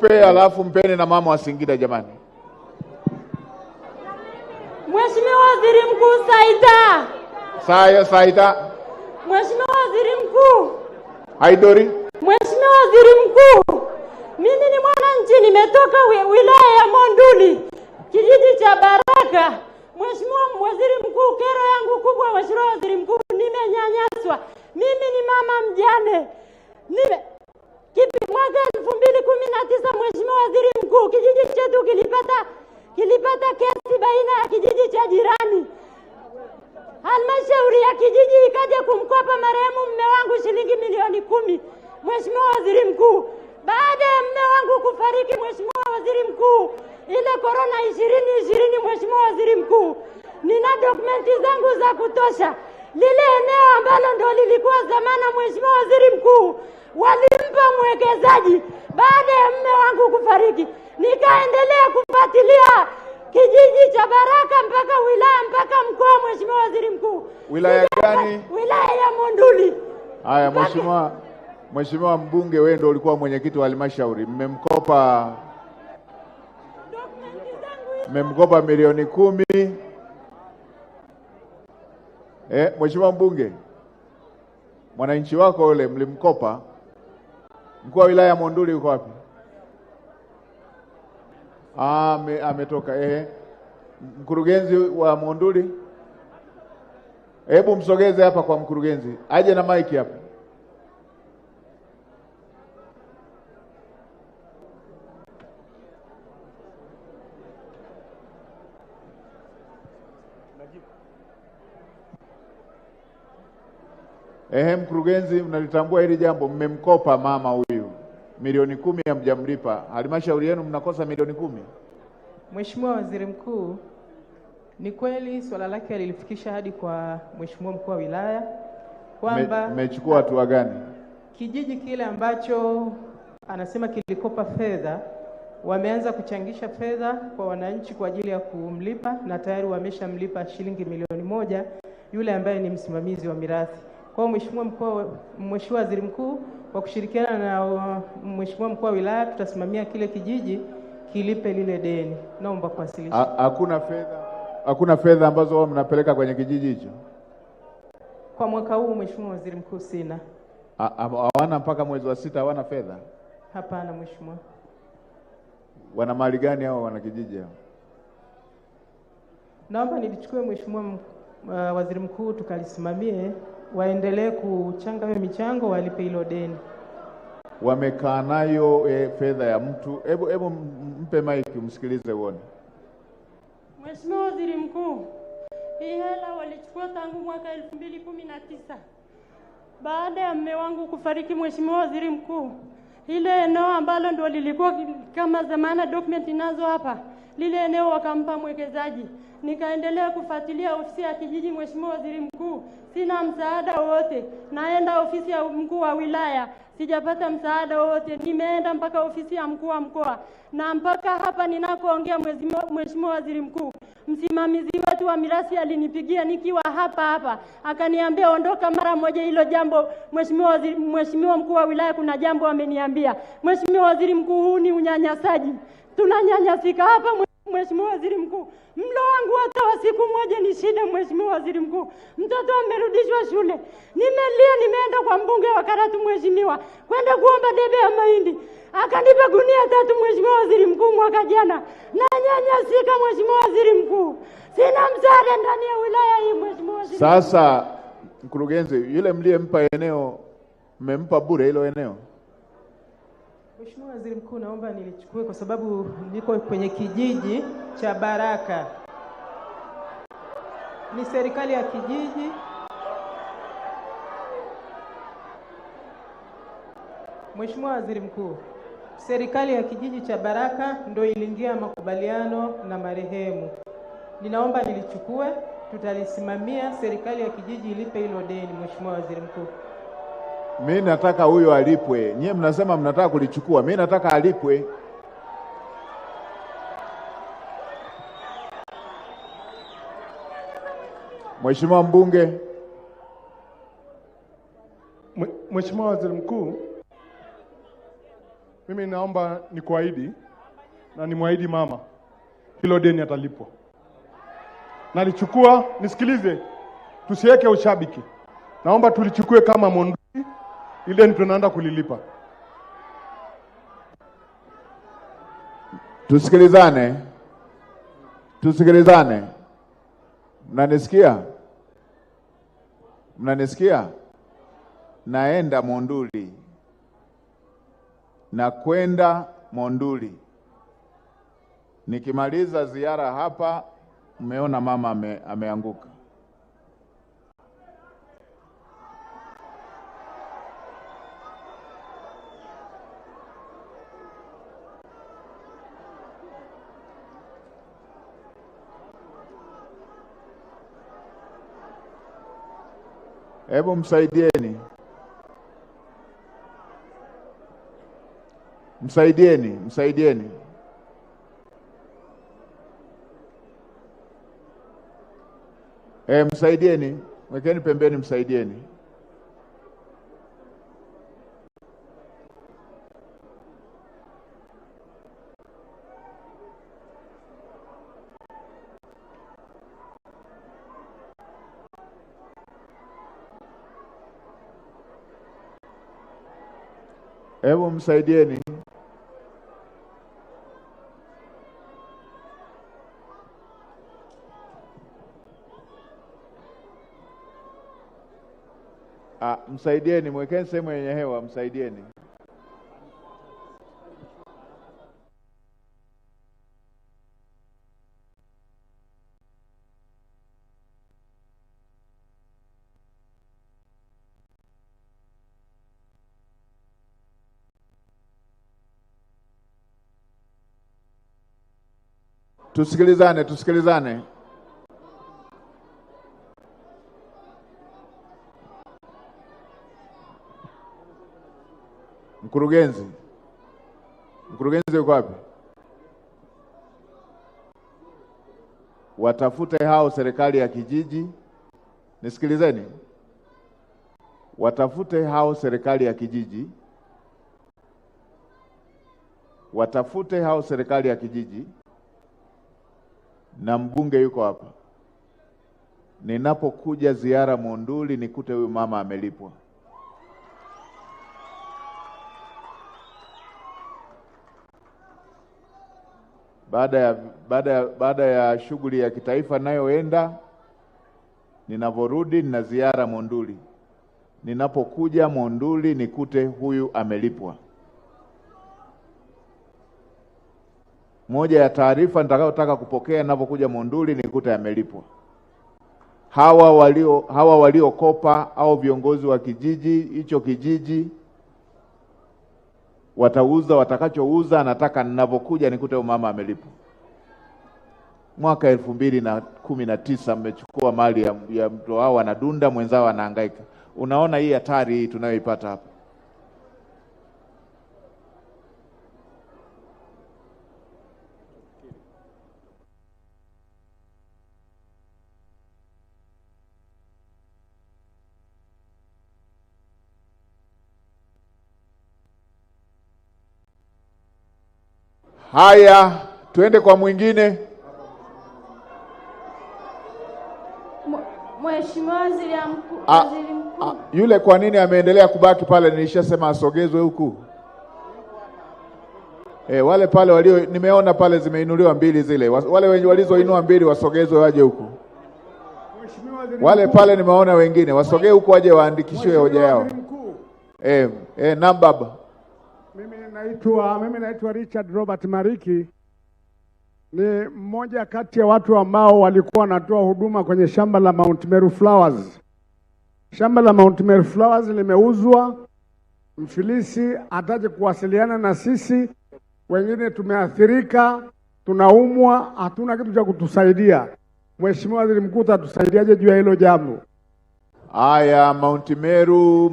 Alafu mpeni na mama wa Singida jamani. Mheshimiwa Waziri Mkuu Saida. Mheshimiwa Waziri Mkuu. Haidori. Mheshimiwa Waziri Mkuu. Mimi ni mwananchi, nimetoka wilaya ya Monduli, kijiji cha Baraka. Mheshimiwa Waziri Mkuu, kero yangu kubwa Mheshimiwa Waziri Mkuu, nimenyanyaswa. Mimi ni mama mjane. Mwaka 2019 Mheshimiwa Waziri Mkuu, kijiji chetu kilipata kesi baina ya kijiji cha jirani. Halmashauri ya kijiji ikaja kumkopa marehemu mume wangu shilingi milioni 10. Mheshimiwa Waziri Mkuu, baada ya mume wangu kufariki Mheshimiwa Waziri Mkuu, ile corona 2020 Mheshimiwa Waziri Mkuu, nina dokumenti zangu za kutosha. Lile eneo ambalo ndo lilikuwa zamana Mheshimiwa Waziri Mkuu, walimpa mwekezaji baada ya mume wangu kufariki. Nikaendelea kufuatilia kijiji cha Baraka mpaka wilaya mpaka mkoa. Mheshimiwa Waziri Mkuu, wilaya gani? Wilaya ya Monduli. Haya Mheshimiwa mbunge, wewe ndio ulikuwa mwenyekiti wa halmashauri, mmemkopa milioni 10. Mheshimiwa mbunge, mwananchi wako yule mlimkopa. Mkuu wa wilaya ya Monduli yuko wapi? Ametoka. Mkurugenzi wa Monduli, hebu msogeze hapa kwa mkurugenzi, aje na maiki hapa. Mkurugenzi, mnalitambua hili jambo? Mmemkopa mama huyu milioni 10, hamjamlipa. Halmashauri yenu mnakosa milioni 10. Mheshimiwa Waziri Mkuu, ni kweli swala lake alilifikisha hadi kwa Mheshimiwa mkuu wa wilaya kwamba mmechukua hatua gani? Kijiji kile ambacho anasema kilikopa fedha, wameanza kuchangisha fedha kwa wananchi kwa ajili ya kumlipa, na tayari wameshamlipa shilingi milioni 1 yule ambaye ni msimamizi wa mirathi. Kwa Mheshimiwa Waziri Mkuu, kwa kushirikiana na Mheshimiwa mkuu wa wilaya, tutasimamia kile kijiji kilipe lile deni. Naomba kuwasilisha. Hakuna fedha ambazo wao mnapeleka kwenye kijiji hicho? Kwa mwaka huu Mheshimiwa Waziri Mkuu sina. Hawana mpaka mwezi wa 6 hawana fedha? Hapana Mheshimiwa. Wana mali gani hao wana kijiji hao? Naomba nilichukue Mheshimiwa Waziri Mkuu tukalisimamie, waendelee kuchanga hiyo michango, walipe hilo deni. Wamekaa nayo fedha ya mtu. Hebu mpe maiki umsikilize uone. Mheshimiwa Waziri Mkuu, hii hela walichukua tangu mwaka 2019 baada ya mume wangu kufariki. Mheshimiwa Waziri Mkuu, ile eneo ambalo ndio lilikuwa kama zamana document nazo hapa, lile eneo wakampa mwekezaji. Nikaendelea kufuatilia ofisi ya kijiji. Mheshimiwa Waziri Mkuu, sina msaada wote. Naenda ofisi ya mkuu wa wilaya, sijapata msaada wote. Nimeenda mpaka ofisi ya mkuu wa mkoa, na mpaka hapa ninakoongea Mheshimiwa Waziri Mkuu, msimamizi wetu wa mirathi alinipigia nikiwa hapa, akaniambia ondoka mara moja hilo jambo. Mheshimiwa mkuu wa wilaya, kuna jambo ameniambia. Mheshimiwa Waziri Mkuu, huu ni unyanyasaji. Tunanyanyasika hapa Mheshimiwa Waziri Mkuu. Mlo wangu hata wa siku moja ni shida Mheshimiwa Waziri Mkuu. Mtoto amerudishwa shule. Nimeenda kwa mbunge wa Karatu Mheshimiwa, kwenda kuomba debe ya mahindi. Akanipa gunia 3 Mheshimiwa Waziri Mkuu mwaka jana. Na nyanyasika Mheshimiwa Waziri Mkuu. Sina msaada ndani ya wilaya hii Mheshimiwa Waziri. Sasa mkurugenzi, yule mliyempa eneo mmempa bure hilo eneo? Mheshimiwa Waziri Mkuu, naomba nilichukue kwa sababu niko kwenye kijiji cha Baraka. Ni serikali ya kijiji. Mheshimiwa Waziri Mkuu, serikali ya kijiji cha Baraka ndio iliingia makubaliano na marehemu. Ninaomba nilichukue, tutalisimamia, serikali ya kijiji ilipe hilo deni Mheshimiwa Waziri Mkuu. Mimi nataka huyo alipwe. Nyie mnasema mnataka kulichukua. Mimi nataka alipwe. Mheshimiwa mbunge. Mheshimiwa Waziri Mkuu, Mimi naomba nikuahidi na nimwahidi mama, hilo deni atalipwa. Nalichukua, nisikilize, tusiweke ushabiki. Naomba tulichukue kama Monduli, ile tunaenda kulilipa. Tusikilizane. Tusikilizane. Mnanisikia? Mnanisikia? Naenda Monduli. Na kwenda Monduli. Nikimaliza ziara hapa, mmeona mama ameanguka. Hebu msaidieni. Msaidieni. Msaidieni. Wekeni pembeni, msaidieni. Hebu msaidieni. Msaidieni, mwekeni sehemu yenye hewa, msaidieni. Tusikilizane. Mkurugenzi yuko wapi? Watafute hao serikali ya kijiji. Nisikilizeni. Watafute hao serikali ya kijiji. Na mbunge yuko hapa. Ninapokuja ziara Monduli nikute huyu mama amelipwa. Baada ya shughuli ya kitaifa nayoenda, ninavorudi nina ziara Monduli. Ninapokuja Monduli nikute huyu amelipwa. Moja ya taarifa nitakayotaka kupokea ninapokuja Monduli nikute amelipwa. Hawa waliokopa au viongozi wa hicho kijiji watauza watakachouza, nataka ninapokuja nikute mama amelipwa. Mwaka 2019 mmechukua mali ya mtu wao anadunda, mwenzao anahangaika. Unaona hii hatari hii tunayoipata hapa. Haya, tuende kwa mwingine. Mheshimiwa Waziri Mkuu. Yule kwa nini ameendelea kubaki pale? Nilishasema asogezwe huku. Wale pale nimeona pale zimeinuliwa mbili zile. Wale wenye walizoinua mbili wasogezwe waje huku. Wale pale nimeona wengine wasogee huku waje waandikishwe hoja yao. Nambaba. Mimi naitwa Richard Robert Mariki. Ni mmoja kati ya watu ambao walikuwa wanatoa huduma kwenye shamba la Mount Meru Flowers. Shamba la Mount Meru Flowers limeuzwa. Mfilisi ataje kuwasiliana na sisi. Wengine tumeathirika, tunaumwa, hatuna kitu cha kutusaidia. Mheshimiwa Waziri Mkuu, atatusaidiaje juu ya hilo jambo? Haya, Mount Meru